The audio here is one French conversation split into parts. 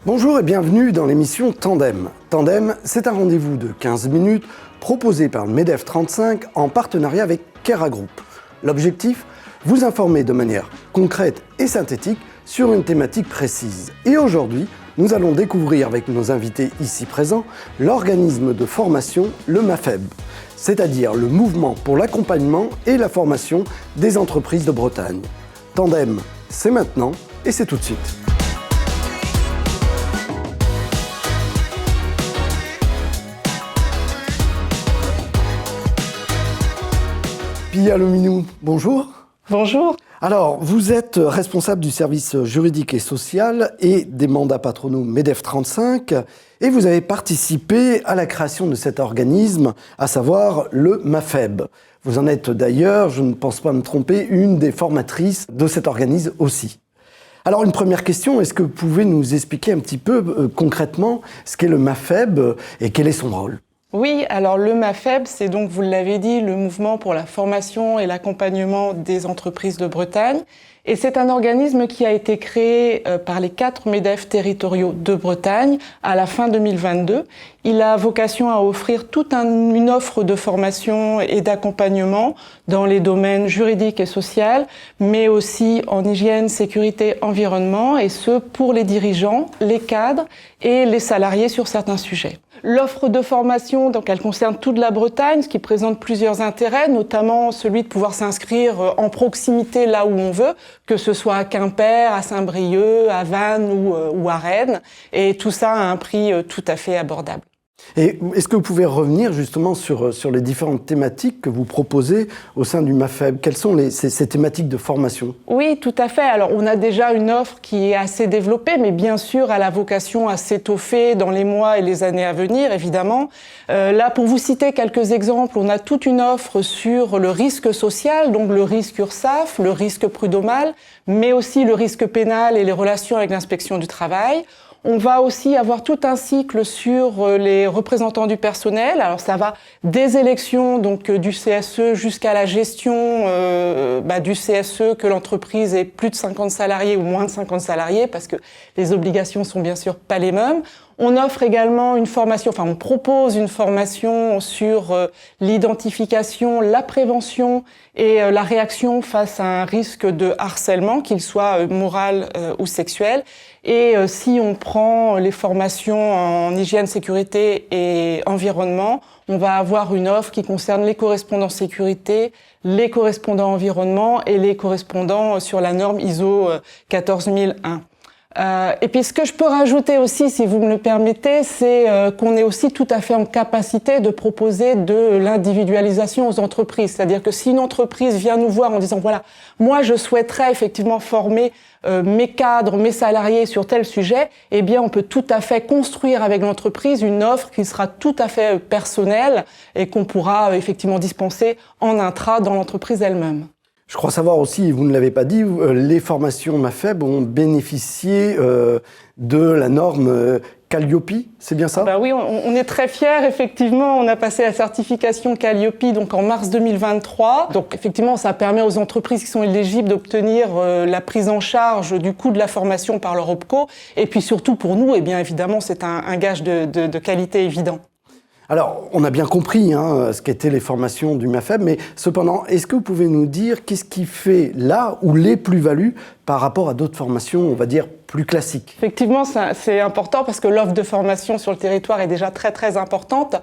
Bonjour et bienvenue dans l'émission Tandem. Tandem, c'est un rendez-vous de 15 minutes proposé par le MEDEF 35 en partenariat avec Kera Group. L'objectif, vous informer de manière concrète et synthétique sur une thématique précise. Et aujourd'hui, nous allons découvrir avec nos invités ici présents l'organisme de formation, le MAFEB, c'est-à-dire le mouvement pour l'accompagnement et la formation des entreprises de Bretagne. Tandem, c'est maintenant et c'est tout de suite. Pia Lominou, bonjour. Bonjour. Alors, vous êtes responsable du service juridique et social et des mandats patronaux MEDEF 35 et vous avez participé à la création de cet organisme, à savoir le MAFEB. Vous en êtes d'ailleurs, je ne pense pas me tromper, une des formatrices de cet organisme aussi. Alors, une première question, est-ce que vous pouvez nous expliquer un petit peu concrètement ce qu'est le MAFEB et quel est son rôle ? Oui, alors le MAFEB, c'est donc, vous l'avez dit, le mouvement pour la formation et l'accompagnement des entreprises de Bretagne. Et c'est un organisme qui a été créé par les 4 MEDEF territoriaux de Bretagne à la fin 2022. Il a vocation à offrir toute une offre de formation et d'accompagnement dans les domaines juridiques et sociaux, mais aussi en hygiène, sécurité, environnement, et ce pour les dirigeants, les cadres et les salariés sur certains sujets. L'offre de formation, donc, elle concerne toute la Bretagne, ce qui présente plusieurs intérêts, notamment celui de pouvoir s'inscrire en proximité là où on veut, que ce soit à Quimper, à Saint-Brieuc, à Vannes ou à Rennes, et tout ça à un prix tout à fait abordable. Et est-ce que vous pouvez revenir justement sur les différentes thématiques que vous proposez au sein du MAFEB ? Quelles sont ces thématiques de formation ? Oui, tout à fait. Alors, on a déjà une offre qui est assez développée, mais bien sûr, elle a vocation à s'étoffer dans les mois et les années à venir, évidemment. Là, pour vous citer quelques exemples, on a toute une offre sur le risque social, donc le risque URSSAF, le risque prud'homal, mais aussi le risque pénal et les relations avec l'inspection du travail. On va aussi avoir tout un cycle sur les représentants du personnel. Alors ça va des élections donc du CSE jusqu'à la gestion du CSE, que l'entreprise ait plus de 50 salariés ou moins de 50 salariés, parce que les obligations sont bien sûr pas les mêmes. On offre également une formation, on propose une formation sur l'identification, la prévention et la réaction face à un risque de harcèlement, qu'il soit moral ou sexuel. Et si on prend les formations en hygiène, sécurité et environnement, on va avoir une offre qui concerne les correspondants sécurité, les correspondants environnement et les correspondants sur la norme ISO 14001. Et puis ce que je peux rajouter aussi, si vous me le permettez, c'est qu'on est aussi tout à fait en capacité de proposer de l'individualisation aux entreprises. C'est-à-dire que si une entreprise vient nous voir en disant voilà, moi je souhaiterais effectivement former mes cadres, mes salariés sur tel sujet, eh bien on peut tout à fait construire avec l'entreprise une offre qui sera tout à fait personnelle et qu'on pourra effectivement dispenser en intra dans l'entreprise elle-même. Je crois savoir aussi, vous ne l'avez pas dit, les formations MAFEB ont bénéficié de la norme Calliope, c'est bien ça ? Oui, on est très fiers, effectivement. On a passé la certification Calliope donc en mars 2023. Donc effectivement, ça permet aux entreprises qui sont éligibles d'obtenir la prise en charge du coût de la formation par leur OPCO. Et puis surtout pour nous, bien évidemment, c'est un gage de qualité évident. Alors, on a bien compris ce qu'étaient les formations du MAFEB, mais cependant, est-ce que vous pouvez nous dire qu'est-ce qui fait là ou les plus-values par rapport à d'autres formations, on va dire, plus classiques ? Effectivement, c'est important parce que l'offre de formation sur le territoire est déjà très très importante.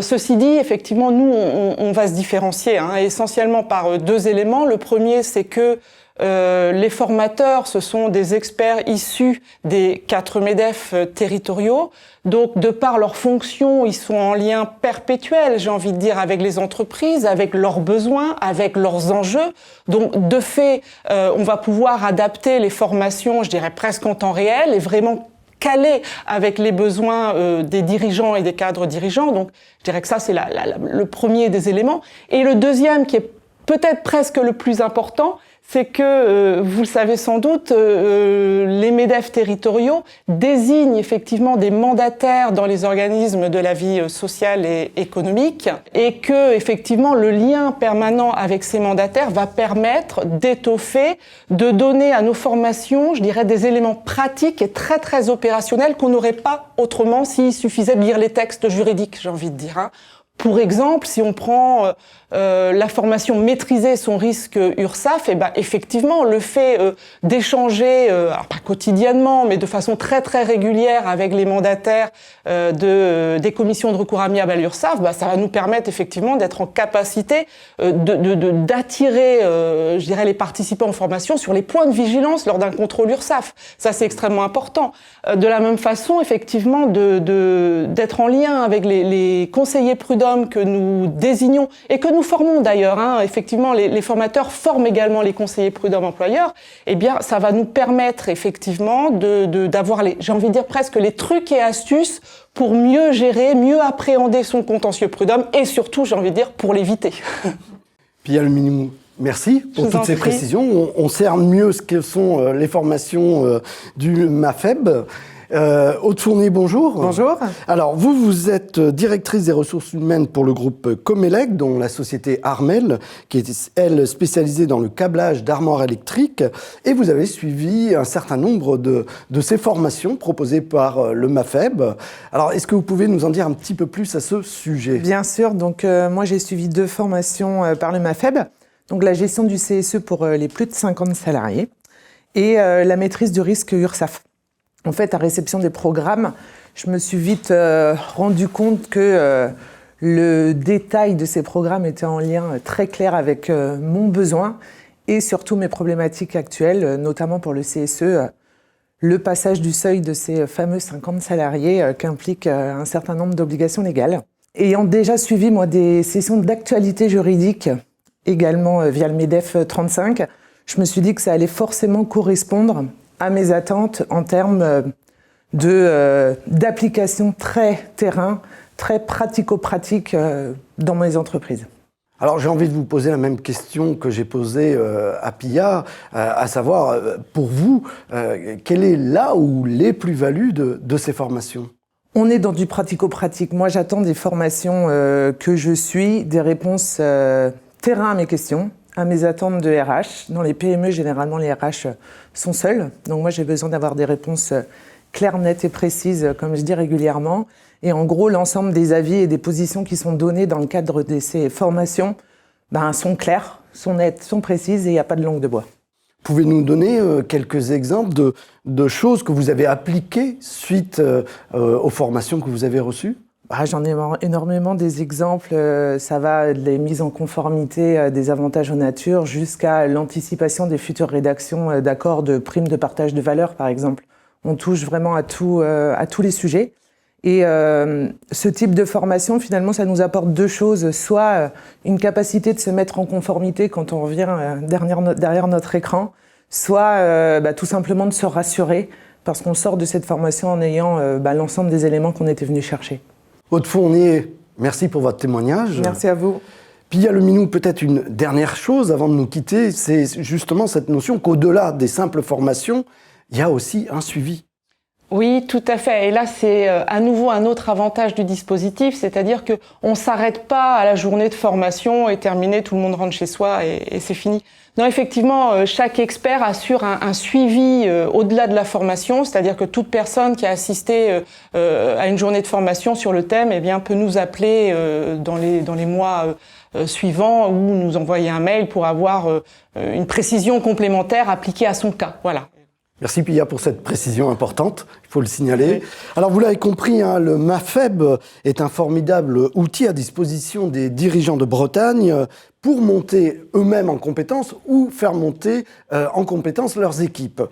Ceci dit, effectivement, nous, on va se différencier essentiellement par 2 éléments. Le premier, c'est que les formateurs, ce sont des experts issus des 4 MEDEF territoriaux. Donc, de par leur fonction, ils sont en lien perpétuel, j'ai envie de dire, avec les entreprises, avec leurs besoins, avec leurs enjeux. Donc, de fait, on va pouvoir adapter les formations, je dirais presque en temps réel, et vraiment caler avec les besoins des dirigeants et des cadres dirigeants. Donc, je dirais que ça, c'est le premier des éléments. Et le deuxième, qui est peut-être presque le plus important, c'est que, vous le savez sans doute, les MEDEF territoriaux désignent effectivement des mandataires dans les organismes de la vie sociale et économique, et que, effectivement, le lien permanent avec ces mandataires va permettre d'étoffer, de donner à nos formations, je dirais, des éléments pratiques et très très opérationnels qu'on n'aurait pas autrement s'il suffisait de lire les textes juridiques, j'ai envie de dire, hein. Pour exemple, si on prend la formation maîtriser son risque URSSAF, et ben effectivement le fait d'échanger, alors pas quotidiennement, mais de façon très très régulière avec les mandataires des commissions de recours amiable à l'URSSAF, ça va nous permettre effectivement d'être en capacité d'attirer, je dirais, les participants en formation sur les points de vigilance lors d'un contrôle URSSAF. Ça c'est extrêmement important. De la même façon, effectivement, d'être en lien avec les conseillers prud'hommes que nous désignons et que nous formons d'ailleurs, hein. Effectivement, les formateurs forment également les conseillers prud'hommes employeurs. Eh bien, ça va nous permettre effectivement d'avoir j'ai envie de dire presque les trucs et astuces pour mieux gérer, mieux appréhender son contentieux prud'homme et surtout, j'ai envie de dire, pour l'éviter. Pia Leminoux, merci pour toutes ces précisions. On cerne mieux ce que sont les formations du MAFEB. Aude Fournier, bonjour. Bonjour. Alors, vous êtes directrice des ressources humaines pour le groupe Comelec, dont la société Armel, qui est, elle, spécialisée dans le câblage d'armoires électriques, et vous avez suivi un certain nombre de ces formations proposées par le MAFEB. Alors, est-ce que vous pouvez nous en dire un petit peu plus à ce sujet ? Bien sûr. Donc, moi, j'ai suivi 2 formations par le MAFEB. Donc, la gestion du CSE pour les plus de 50 salariés et la maîtrise du risque URSSAF. En fait, à réception des programmes, je me suis vite rendu compte que le détail de ces programmes était en lien très clair avec mon besoin et surtout mes problématiques actuelles, notamment pour le CSE, le passage du seuil de ces fameux 50 salariés qu'implique un certain nombre d'obligations légales. Ayant déjà suivi, moi, des sessions d'actualité juridique, également via le MEDEF 35, je me suis dit que ça allait forcément correspondre à mes attentes en termes d'application très terrain, très pratico-pratique dans mes entreprises. Alors j'ai envie de vous poser la même question que j'ai posée à Pia, à savoir, pour vous, quelle est là ou les plus-values de ces formations ? On est dans du pratico-pratique. Moi, j'attends des formations que je suis, des réponses terrain à mes questions, à mes attentes de RH. Dans les PME, généralement, les RH sont seuls. Donc moi, j'ai besoin d'avoir des réponses claires, nettes et précises, comme je dis régulièrement. Et en gros, l'ensemble des avis et des positions qui sont données dans le cadre de ces formations sont claires, sont nettes, sont précises et il n'y a pas de langue de bois. Pouvez-nous donner quelques exemples de choses que vous avez appliquées suite aux formations que vous avez reçues ? J'en ai énormément des exemples. Ça va des mises en conformité des avantages aux natures jusqu'à l'anticipation des futures rédactions d'accords de primes de partage de valeur, par exemple. On touche vraiment à tous les sujets. Et ce type de formation, finalement, ça nous apporte 2 choses. Soit une capacité de se mettre en conformité quand on revient derrière notre écran, soit tout simplement de se rassurer parce qu'on sort de cette formation en ayant l'ensemble des éléments qu'on était venu chercher. Aude Fournier, merci pour votre témoignage. Merci à vous. Pia Leminoux, peut-être une dernière chose avant de nous quitter, c'est justement cette notion qu'au-delà des simples formations, il y a aussi un suivi. Oui, tout à fait. Et là, c'est à nouveau un autre avantage du dispositif, c'est-à-dire que on s'arrête pas à la journée de formation et terminé, tout le monde rentre chez soi et c'est fini. Non, effectivement, chaque expert assure un suivi au-delà de la formation, c'est-à-dire que toute personne qui a assisté à une journée de formation sur le thème, peut nous appeler dans les mois suivants ou nous envoyer un mail pour avoir une précision complémentaire appliquée à son cas. Voilà. Merci Pia pour cette précision importante, il faut le signaler. Alors vous l'avez compris, le MAFEB est un formidable outil à disposition des dirigeants de Bretagne pour monter eux-mêmes en compétences ou faire monter en compétences leurs équipes.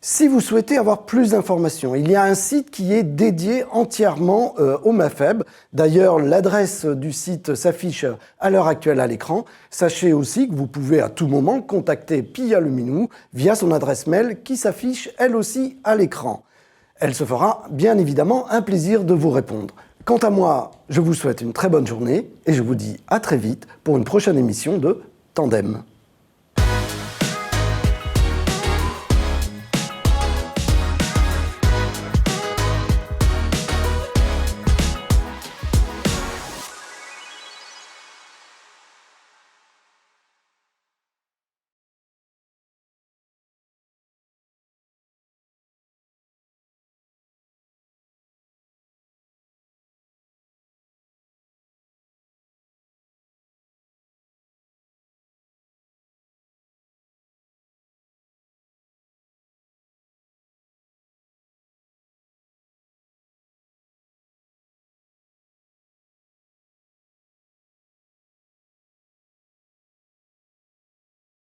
Si vous souhaitez avoir plus d'informations, il y a un site qui est dédié entièrement au MAFEB. D'ailleurs, l'adresse du site s'affiche à l'heure actuelle à l'écran. Sachez aussi que vous pouvez à tout moment contacter Pia Leminoux via son adresse mail qui s'affiche elle aussi à l'écran. Elle se fera bien évidemment un plaisir de vous répondre. Quant à moi, je vous souhaite une très bonne journée et je vous dis à très vite pour une prochaine émission de Tandem.